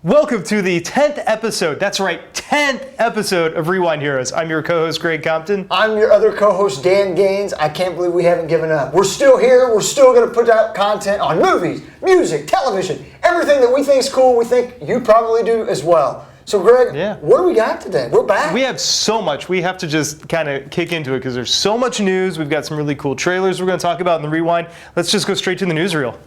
Welcome to the 10th episode, that's right, 10th episode of Rewind Heroes. I'm your co-host, Greg Compton. I'm your other co-host, Dan Gaines. I can't believe we haven't given up. We're still here. We're still going to put out content on movies, music, television, everything that we think is cool, we think you probably do as well. So, Greg, What do we got today? We're back. We have so much. We have to just kind of kick into it because there's so much news. We've got some really cool trailers we're going to talk about in the Rewind. Let's just go straight to the newsreel.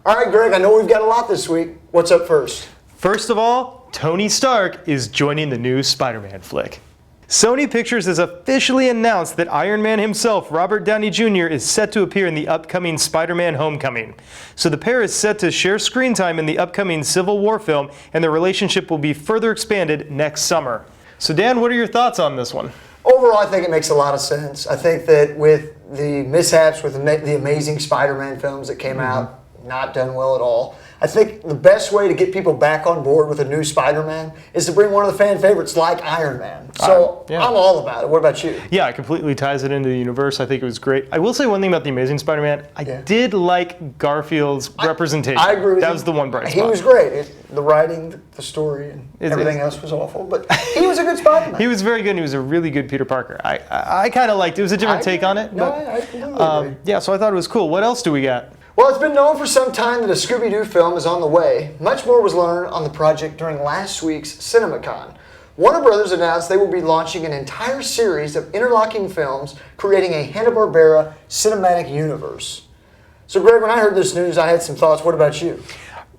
All right, Greg, I know we've got a lot this week. What's up first? First of all, Tony Stark is joining the new Spider-Man flick. Sony Pictures has officially announced that Iron Man himself, Robert Downey Jr., is set to appear in the upcoming Spider-Man Homecoming. So the pair is set to share screen time in the upcoming Civil War film, and their relationship will be further expanded next summer. So Dan, what are your thoughts on this one? Overall, I think it makes a lot of sense. I think that with the mishaps with the Amazing Spider-Man films that came out, not done well at all. I think the best way to get people back on board with a new Spider-Man is to bring one of the fan favorites like Iron Man. So I'm all about it. What about you? Yeah, it completely ties it into the universe. I think it was great. I will say one thing about The Amazing Spider-Man. I did like Garfield's representation. I agree with that you. was the one bright spot. He was great. The writing, the story, and everything else was awful. But he was a good Spider-Man. He was very good, and he was a really good Peter Parker. I kind of liked it. It was a different take on it. No, but, I completely agree. Yeah, so I thought it was cool. What else do we got? Well, it's been known for some time that a Scooby-Doo film is on the way. Much more was learned on the project during last week's CinemaCon. Warner Brothers announced they will be launching an entire series of interlocking films, creating a Hanna-Barbera cinematic universe. So, Greg, when I heard this news, I had some thoughts. What about you?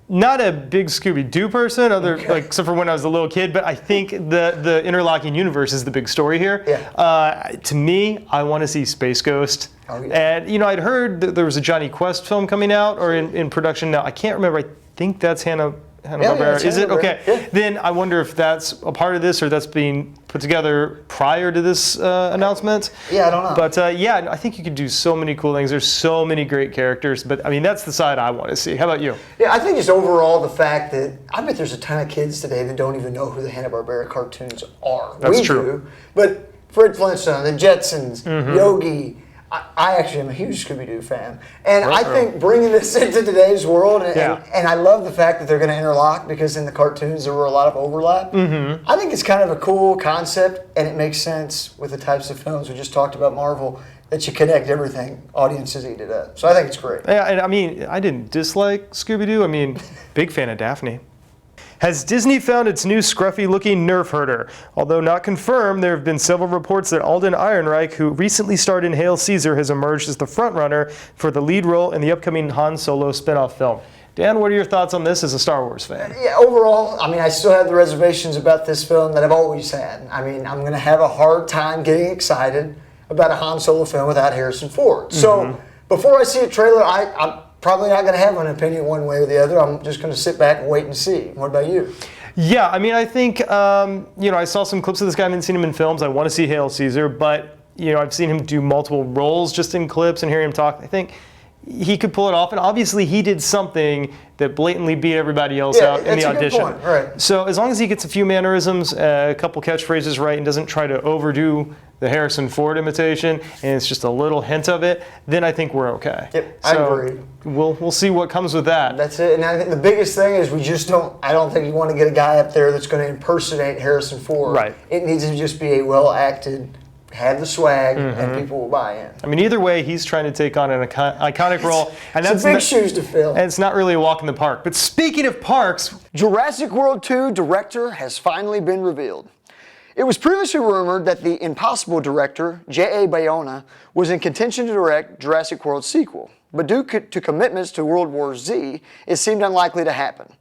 Not a big Scooby-Doo person, except for when I was a little kid, but I think the interlocking universe is the big story here. Yeah. To me, I want to see Space Ghost. Oh, yeah. And, I'd heard that there was a Johnny Quest film coming out or in production now. I can't remember. I think that's Hanna-Barbera. Yeah, is it? Okay. Yeah. Then I wonder if that's a part of this or that's being put together prior to this announcement. Yeah, I don't know. But I think you could do so many cool things. There's so many great characters. But I mean, that's the side I want to see. How about you? Yeah, I think just overall the fact that I bet there's a ton of kids today that don't even know who the Hanna-Barbera cartoons are. That's we true. Do, but Fred Flintstone, the Jetsons, Yogi. I actually am a huge Scooby-Doo fan. And I think bringing this into today's world, and I love the fact that they're going to interlock because in the cartoons there were a lot of overlap. I think it's kind of a cool concept, and it makes sense with the types of films we just talked about, Marvel, that you connect everything, audiences eat it up. So I think it's great. Yeah, and I mean, I didn't dislike Scooby-Doo. I mean, big fan of Daphne. Has Disney found its new scruffy-looking Nerf herder? Although not confirmed, there have been several reports that Alden Ehrenreich, who recently starred in Hail Caesar, has emerged as the frontrunner for the lead role in the upcoming Han Solo spin-off film. Dan, what are your thoughts on this as a Star Wars fan? Yeah, overall, I mean, I still have the reservations about this film that I've always had. I mean, I'm going to have a hard time getting excited about a Han Solo film without Harrison Ford. So before I see a trailer, I'm probably not going to have an opinion one way or the other. I'm just going to sit back and wait and see. What about you? Yeah, I mean, I think, I saw some clips of this guy. I haven't seen him in films. I want to see Hail Caesar, but, I've seen him do multiple roles just in clips and hearing him talk. I think he could pull it off, and obviously he did something that blatantly beat everybody else out in the audition. Good point. Right. So as long as he gets a few mannerisms, a couple catchphrases right, and doesn't try to overdo the Harrison Ford imitation, and it's just a little hint of it, then I think we're okay. Yep, I agree. We'll see what comes with that. That's it. And I think the biggest thing is I don't think you want to get a guy up there that's going to impersonate Harrison Ford. Right. It needs to just be a well-acted, have the swag, and people will buy in. I mean, either way, he's trying to take on an iconic role. And it's big shoes to fill. And it's not really a walk in the park. But speaking of parks, Jurassic World 2 director has finally been revealed. It was previously rumored that the Impossible director, J.A. Bayona, was in contention to direct Jurassic World sequel. But due to commitments to World War Z, it seemed unlikely to happen.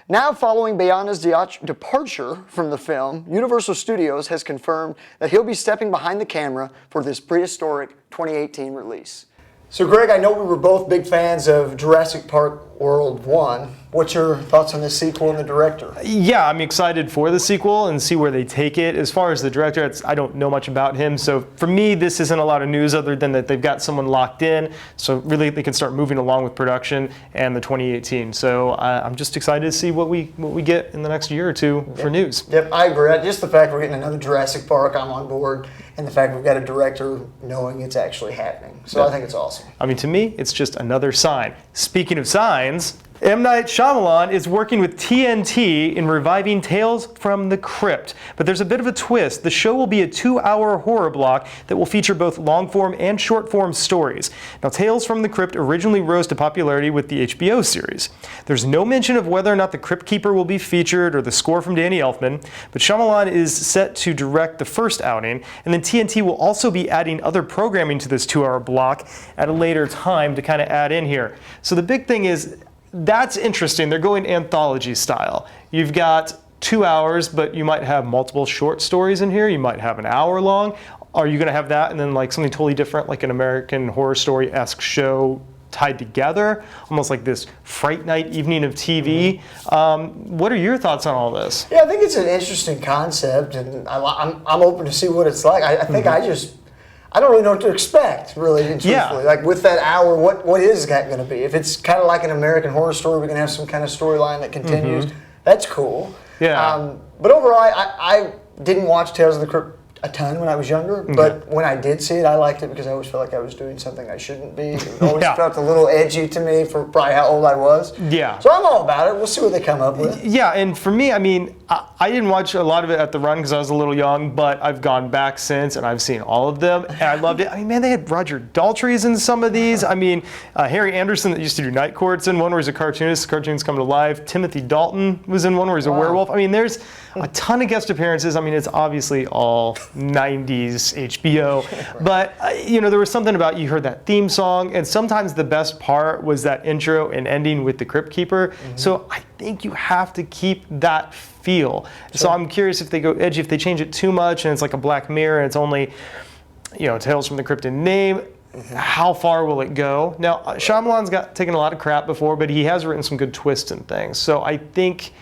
Now, following Bayona's departure from the film, Universal Studios has confirmed that he'll be stepping behind the camera for this prehistoric 2018 release. So, Greg, I know we were both big fans of Jurassic Park World 1. What's your thoughts on this sequel and the director? Yeah, I'm excited for the sequel and see where they take it. As far as the director, I don't know much about him, so for me, this isn't a lot of news other than that they've got someone locked in, so really they can start moving along with production and the 2018. So I'm just excited to see what we get in the next year or two for news. Yep, I agree. Just the fact we're getting another Jurassic Park, I'm on board, and the fact we've got a director knowing it's actually happening. So I think it's awesome. I mean, to me, it's just another sign. Speaking of signs, M. Night Shyamalan is working with TNT in reviving Tales from the Crypt. But there's a bit of a twist. The show will be a 2-hour horror block that will feature both long-form and short-form stories. Now, Tales from the Crypt originally rose to popularity with the HBO series. There's no mention of whether or not the Crypt Keeper will be featured or the score from Danny Elfman, but Shyamalan is set to direct the first outing, and then TNT will also be adding other programming to this 2-hour block at a later time to kind of add in here. So the big thing is, that's interesting. They're going anthology style. You've got 2 hours, but you might have multiple short stories in here. You might have an hour long. Are you going to have that and then like something totally different, like an American Horror Story-esque show tied together, almost like this Fright Night evening of TV? What are your thoughts on all this? Yeah, I think it's an interesting concept, and I'm open to see what it's like. I think I don't really know what to expect, really, and truthfully. Yeah. Like, with that hour, what is that going to be? If it's kind of like an American Horror Story, we can have some kind of storyline that continues. That's cool. Yeah. But overall, I didn't watch Tales of the Crypt a ton when I was younger, but when I did see it, I liked it because I always felt like I was doing something I shouldn't be. It always felt a little edgy to me for probably how old I was. Yeah. So I'm all about it. We'll see what they come up with. Yeah, and for me, I mean, I didn't watch a lot of it at the run because I was a little young, but I've gone back since and I've seen all of them, and I loved it. I mean, man, they had Roger Daltrey's in some of these. I mean, Harry Anderson that used to do Night Courts in one where he's a cartoonist, cartoons come to life. Timothy Dalton was in one where he's a werewolf. I mean, there's a ton of guest appearances. I mean, it's obviously all 90s HBO, but there was something about, you heard that theme song, and sometimes the best part was that intro and ending with the Crypt Keeper. So I think you have to keep that feel. So I'm curious if they go edgy, if they change it too much and it's like a Black Mirror and it's only, Tales from the Crypt in name. How far will it go? Now, Shyamalan's taken a lot of crap before, but he has written some good twists and things. So I think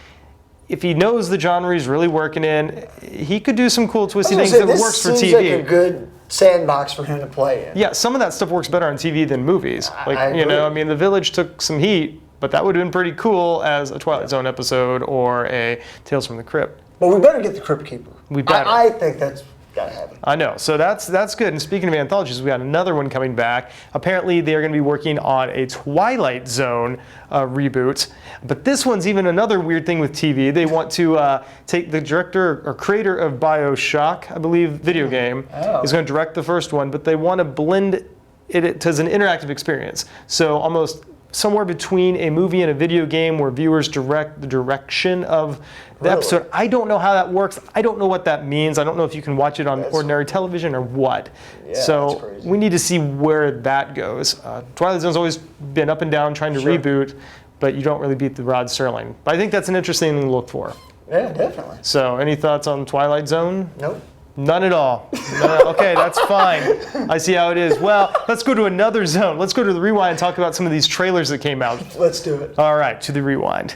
if he knows the genre he's really working in, he could do some cool twisty things that works for TV. This seems like a good sandbox for him to play in. Yeah, some of that stuff works better on TV than movies. I agree. I mean, The Village took some heat, but that would have been pretty cool as a Twilight Zone episode or a Tales from the Crypt. But we better get the Crypt Keeper. We better. I think that's got to happen. I know. So that's good. And speaking of anthologies, we got another one coming back. Apparently, they're going to be working on a Twilight Zone reboot. But this one's even another weird thing with TV. They want to take the director or creator of BioShock, I believe, video game, is going to direct the first one, but they want to blend it as an interactive experience. So almost somewhere between a movie and a video game where viewers direct the direction of the episode. I don't know how that works. I don't know what that means. I don't know if you can watch it on ordinary television or what. Yeah, so we need to see where that goes. Twilight Zone's always been up and down trying to reboot, but you don't really beat the Rod Serling. But I think that's an interesting thing to look for. Yeah, definitely. So any thoughts on Twilight Zone? Nope. None at all. Okay, that's fine. I see how it is. Well, let's go to another zone. Let's go to the Rewind and talk about some of these trailers that came out. Let's do it. All right, to the Rewind.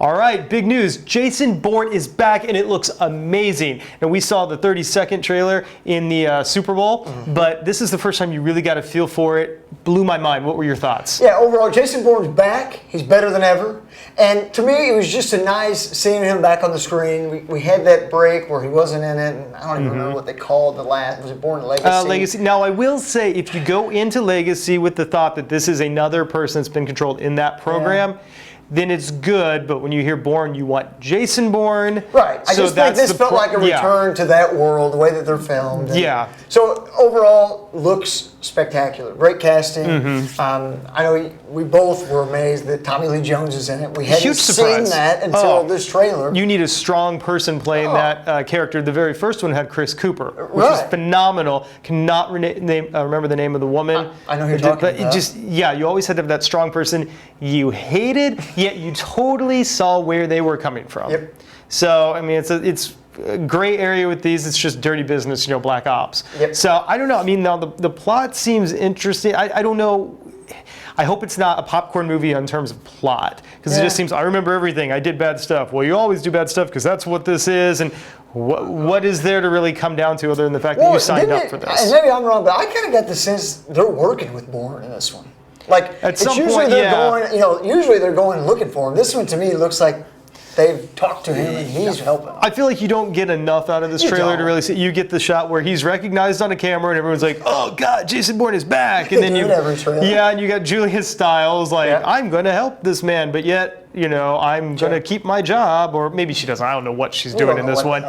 All right, big news. Jason Bourne is back and it looks amazing. Now, we saw the 30-second trailer in the Super Bowl, but this is the first time you really got a feel for it. Blew my mind. What were your thoughts? Yeah, overall, Jason Bourne's back. He's better than ever. And to me, it was just a nice seeing him back on the screen. We had that break where he wasn't in it, and I don't even remember what they called the last. Was it Bourne Legacy? Legacy. Now, I will say, if you go into Legacy with the thought that this is another person that's been controlled in that program, then it's good, but when you hear Bourne, you want Jason Bourne. Right. I just think this felt like a return to that world, the way that they're filmed. Yeah. So overall, looks spectacular. Great casting. I know we both were amazed that Tommy Lee Jones is in it. We hadn't seen that until this trailer. You need a strong person playing that character. The very first one had Chris Cooper, which was phenomenal. Cannot remember the name of the woman. I know who you're talking about. It just, you always had to have that strong person you hated, yet you totally saw where they were coming from. Yep. So, I mean, it's gray area with these. It's just dirty business, black ops. Yep. So I don't know. I mean, now the plot seems interesting. I don't know. I hope it's not a popcorn movie in terms of plot, because it just seems, I remember everything. I did bad stuff. Well, you always do bad stuff because that's what this is. And what is there to really come down to other than the fact that you signed up for this? And maybe I'm wrong, but I kind of got the sense they're working with Bourne in this one. Like, at some usually point, they're going, usually they're going looking for him. This one to me looks like they've talked to him and he's helping. I feel like you don't get enough out of this trailer to really see. You get the shot where he's recognized on a camera and everyone's like, "Oh God, Jason Bourne is back!" And then every trailer. and you got Julia Stiles like, "I'm going to help this man," but yet, I'm going to keep my job, or maybe she doesn't. I don't know what she's doing in this one.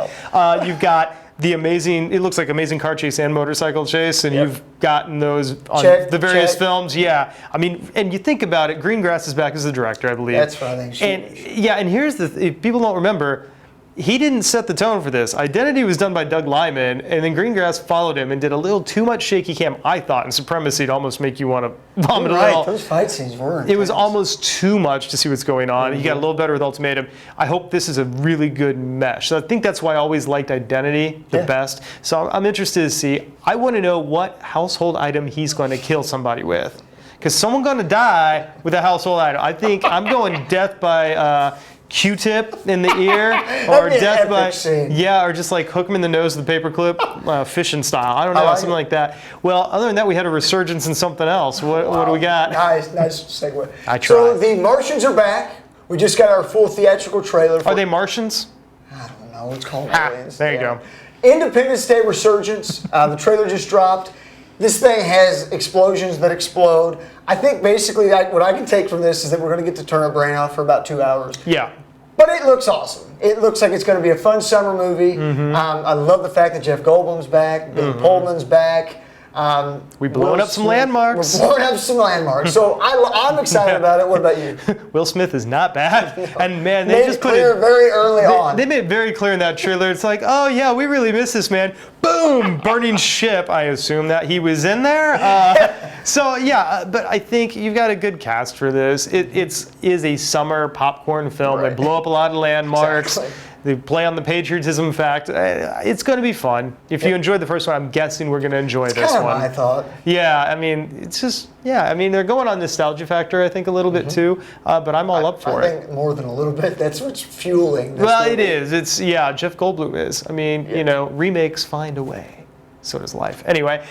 You've got the amazing, it looks like amazing car chase and motorcycle chase, and you've gotten those on the various films. Yeah, I mean, and you think about it, Greengrass is back as the director, I believe. That's what I think. And here's if people don't remember, he didn't set the tone for this. Identity was done by Doug Liman, and then Greengrass followed him and did a little too much shaky cam, I thought, and Supremacy to almost make you want to vomit a little. Those fight scenes were intense. It was almost too much to see what's going on. He got a little better with Ultimatum. I hope this is a really good mesh. So I think that's why I always liked Identity the best. So I'm interested to see. I want to know what household item he's going to kill somebody with. Because someone's going to die with a household item. I think I'm going death by Q-tip in the ear, or death by or just like hook him in the nose with a paperclip, fishing style. I don't know, something like that. Well, other than that, we had a resurgence in something else. What do we got? Nice segue. I tried. So the Martians are back. We just got our full theatrical trailer. Are they Martians? I don't know. It's called aliens. There you go. Independence Day Resurgence. The trailer just dropped. This thing has explosions that explode. I think basically what I can take from this is that we're going to get to turn our brain off for about 2 hours. Yeah. But it looks awesome. It looks like it's going to be a fun summer movie. I love the fact that Jeff Goldblum's back, Billy Pullman's back. We're blowing up some landmarks. We're blowing up some landmarks. So I'm excited about it. What about you? Will Smith is not bad. And man, they made just it clear very early on. They made it very clear in that trailer. It's like, oh yeah, we really miss this man. Boom, burning ship. I assume that he was in there. So yeah, but I think you've got a good cast for this. It is a summer popcorn film. They blow up a lot of landmarks. Exactly. They play on the patriotism fact. It's going to be fun. If you enjoyed the first one, I'm guessing we're going to enjoy this one. I thought. Yeah, I mean, it's just, I mean, they're going on nostalgia factor, I think, a little bit too, but I'm all up for it. I think more than a little bit. That's what's fueling this Well, movie. it is. It's, Jeff Goldblum is. I mean, remakes find a way. So does life. Anyway.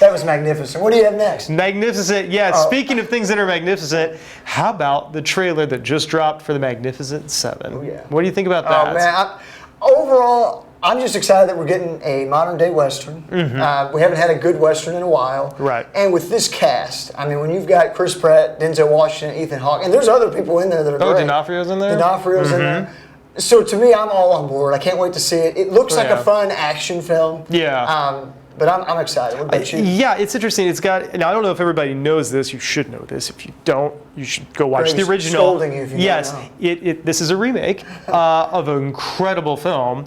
That was magnificent. What do you have next? Magnificent. Yeah, speaking of things that are magnificent, how about the trailer that just dropped for the Magnificent Seven? Oh, yeah. What do you think about that? Oh, man. Overall, I'm just excited that we're getting a modern-day Western. We haven't had a good Western in a while. Right. And with this cast, I mean, when you've got Chris Pratt, Denzel Washington, Ethan Hawke, and there's other people in there that are great. Oh, D'Onofrio's in there? D'Onofrio's in there. So to me, I'm all on board. I can't wait to see it. It looks like a fun action film. Yeah. But I'm excited. What about you? Yeah, it's interesting. It's got, now I don't know if everybody knows this. You should know this. If you don't, you should go watch the original. Scolding you if you yes, don't know. This is a remake of an incredible film,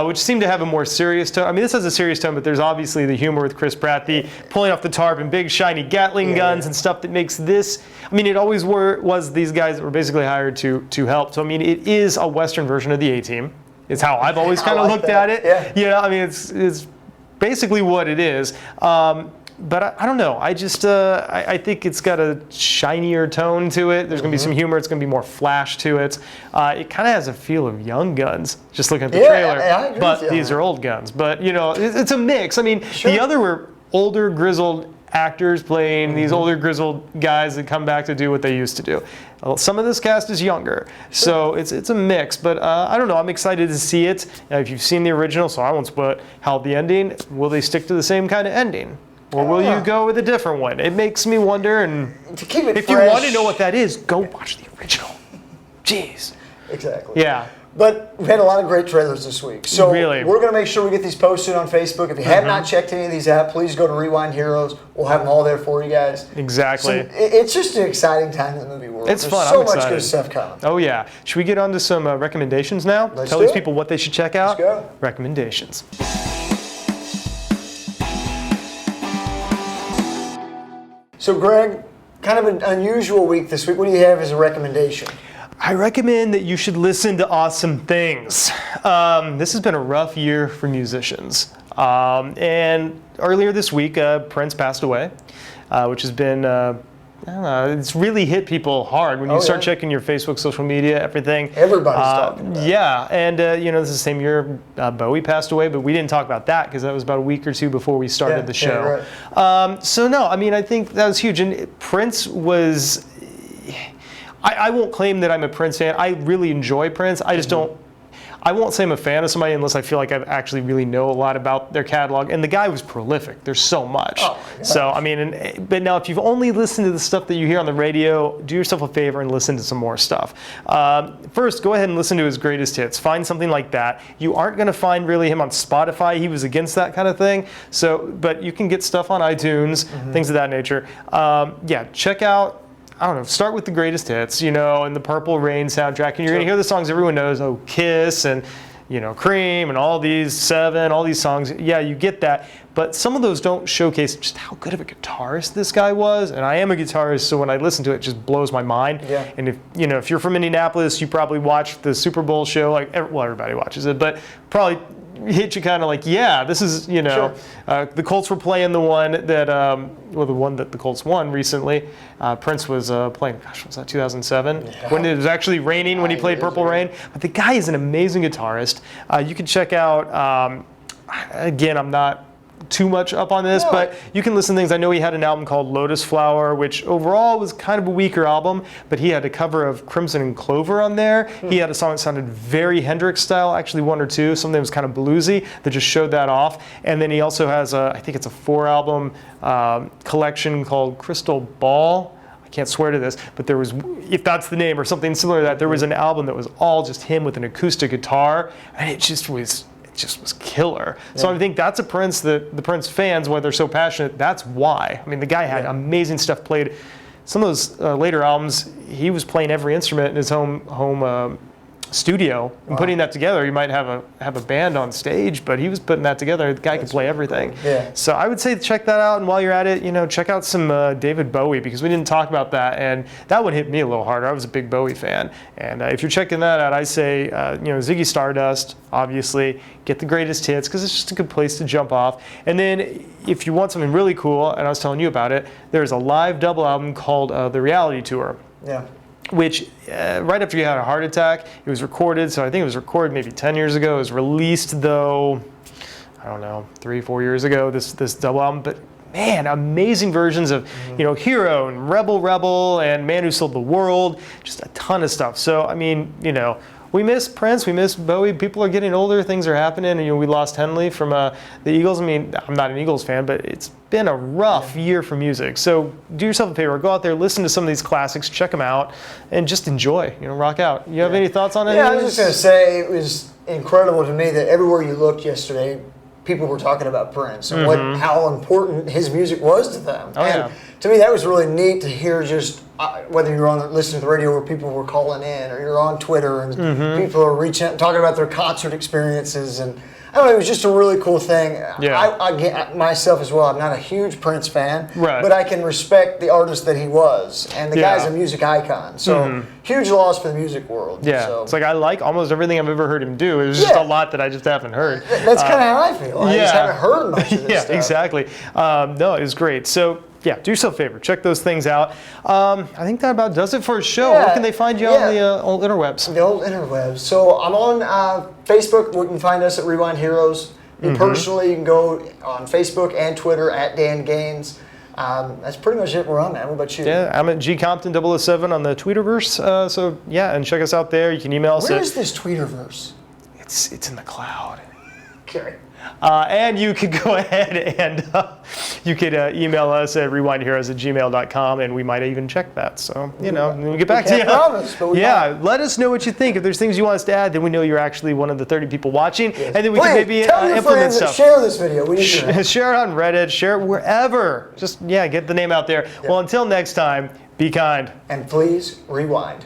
which seemed to have a more serious tone. I mean, this has a serious tone, but there's obviously the humor with Chris Pratt, the pulling off the tarp and big shiny Gatling guns and stuff that makes this. I mean, it always was these guys that were basically hired to help. So I mean, it is a Western version of the A-Team. It's how I've always kind of looked at it. Yeah. I mean, it's basically what it is. But I don't know. I just I think it's got a shinier tone to it. There's going to be some humor. It's going to be more flash to it. It kind of has a feel of Young Guns, just looking at the trailer. I agree but with you. these are old guns. But it's a mix. I mean, the other were older, grizzled actors playing these older, grizzled guys that come back to do what they used to do. Some of this cast is younger, so it's a mix. But I don't know. I'm excited to see it. If you've seen the original, so I won't spoil it. How the ending? Will they stick to the same kind of ending? Or will you go with a different one? It makes me wonder, and to keep it if fresh, you want to know what that is, go watch the original. Jeez. Exactly. Yeah. But we've had a lot of great trailers this week. So really, we're going to make sure we get these posted on Facebook. If you have not checked any of these out, please go to Rewind Heroes. We'll have them all there for you guys. Exactly. So it's just an exciting time in the movie world. It's fun. So I'm much excited. good stuff coming. Oh, yeah. Should we get on to some recommendations now? Let's Tell do these it. people what they should check out. Let's go. Recommendations. So, Greg, kind of an unusual week this week. What do you have as a recommendation? I recommend that you should listen to Awesome Things. This has been a rough year for musicians. And earlier this week, Prince passed away, which has been, I don't know, it's really hit people hard when you start checking your Facebook, social media, everything. Everybody's talking about it. Yeah, and this is the same year Bowie passed away, but we didn't talk about that because that was about a week or two before we started the show. Yeah, right. So no, I mean, I think that was huge. And Prince was, I won't claim that I'm a Prince fan. I really enjoy Prince. I just don't, I won't say I'm a fan of somebody unless I feel like I actually really know a lot about their catalog. And the guy was prolific. There's so much. Oh, so, I mean, but now if you've only listened to the stuff that you hear on the radio, do yourself a favor and listen to some more stuff. First, go ahead and listen to his greatest hits. Find something like that. You aren't going to find really him on Spotify. He was against that kind of thing. So, but you can get stuff on iTunes, things of that nature. Yeah, check out, I don't know, start with the greatest hits, you know, and the Purple Rain soundtrack, and you're going to hear the songs everyone knows, oh, Kiss, and, you know, Cream, and all these, Seven, all these songs. Yeah, you get that, but some of those don't showcase just how good of a guitarist this guy was, and I am a guitarist, so when I listen to it, it just blows my mind. Yeah. And if, you know, if you're from Indianapolis, you probably watched the Super Bowl show, like, well, everybody watches it, but probably hit you kind of like, yeah, this is, you know, the Colts were playing the one that, well, the one that the Colts won recently. Prince was playing, gosh, was that 2007? Yeah. When it was actually raining when he played Purple Rain. But the guy is an amazing guitarist. You can check out, again, I'm not too much up on this, but you can listen to things. I know he had an album called Lotus Flower, which overall was kind of a weaker album, but he had a cover of Crimson and Clover on there. He had a song that sounded very Hendrix style, actually one or two, something that was kind of bluesy that just showed that off. And then he also has I think it's a 4-album collection called Crystal Ball. I can't swear to this, but there was, if that's the name or something similar to that, there was an album that was all just him with an acoustic guitar, and it just was killer. So I think that's a Prince that the Prince fans, why they're so passionate, that's why. I mean, the guy had amazing stuff played. Some of those later albums, he was playing every instrument in his home studio and putting that together. You might have a band on stage, but he was putting that together. The guy could play everything. Cool. Yeah. So I would say check that out, and while you're at it, you know, check out some David Bowie, because we didn't talk about that, and that one hit me a little harder. I was a big Bowie fan, and if you're checking that out, I say, you know, Ziggy Stardust, obviously, get the greatest hits, because it's just a good place to jump off. And then if you want something really cool, and I was telling you about it, there's a live double album called The Reality Tour. Yeah. Which right after you had a heart attack, it was recorded. So I think it was recorded maybe 10 years ago. It was released, though, I don't know, 3-4 years ago, this double album. But man, amazing versions of, you know, Hero and Rebel and Man Who Sold the World, just a ton of stuff. So, I mean, you know, we miss Prince, we miss Bowie. People are getting older, things are happening. And, you know, we lost Henley from the Eagles. I mean, I'm not an Eagles fan, but it's been a rough year for music. So do yourself a favor, go out there, listen to some of these classics, check them out, and just enjoy, you know, rock out. You have any thoughts on it? Yeah, I was just going to say, it was incredible to me that everywhere you looked yesterday, people were talking about Prince and how important his music was to them. To me, that was really neat to hear, just whether you're listening to the radio where people were calling in, or you're on Twitter and people are reaching out and talking about their concert experiences. And I don't know, it was just a really cool thing. Yeah. I get myself as well, I'm not a huge Prince fan, but I can respect the artist that he was. And the guy's a music icon. So huge loss for the music world. Yeah, so. It's like I like almost everything I've ever heard him do. It was just a lot that I just haven't heard. That's kind of how I feel. I just haven't heard much of this stuff. Exactly. No, it was great. So yeah, do yourself a favor. Check those things out. I think that about does it for a show. Where can they find you on the old interwebs? The old interwebs. So I'm on Facebook. You can find us at Rewind Heroes. Me personally, you can go on Facebook and Twitter at Dan Gaines. That's pretty much it where I'm at. What about you? Yeah, I'm at gcompton007 on the Tweeterverse. So yeah, and check us out there. You can email us. Where is this Tweeterverse? It's in the cloud. Okay. And you could go ahead and you could email us at rewindheroes@gmail.com, and we might even check that. So, you know, we'll get back to you. Promise, but let us know what you think. If there's things you want us to add, then we know you're actually one of the 30 people watching, and then we can maybe implement stuff. Share this video. We need to share it on Reddit, share it wherever. Just, get the name out there. Well, until next time, be kind. And please rewind.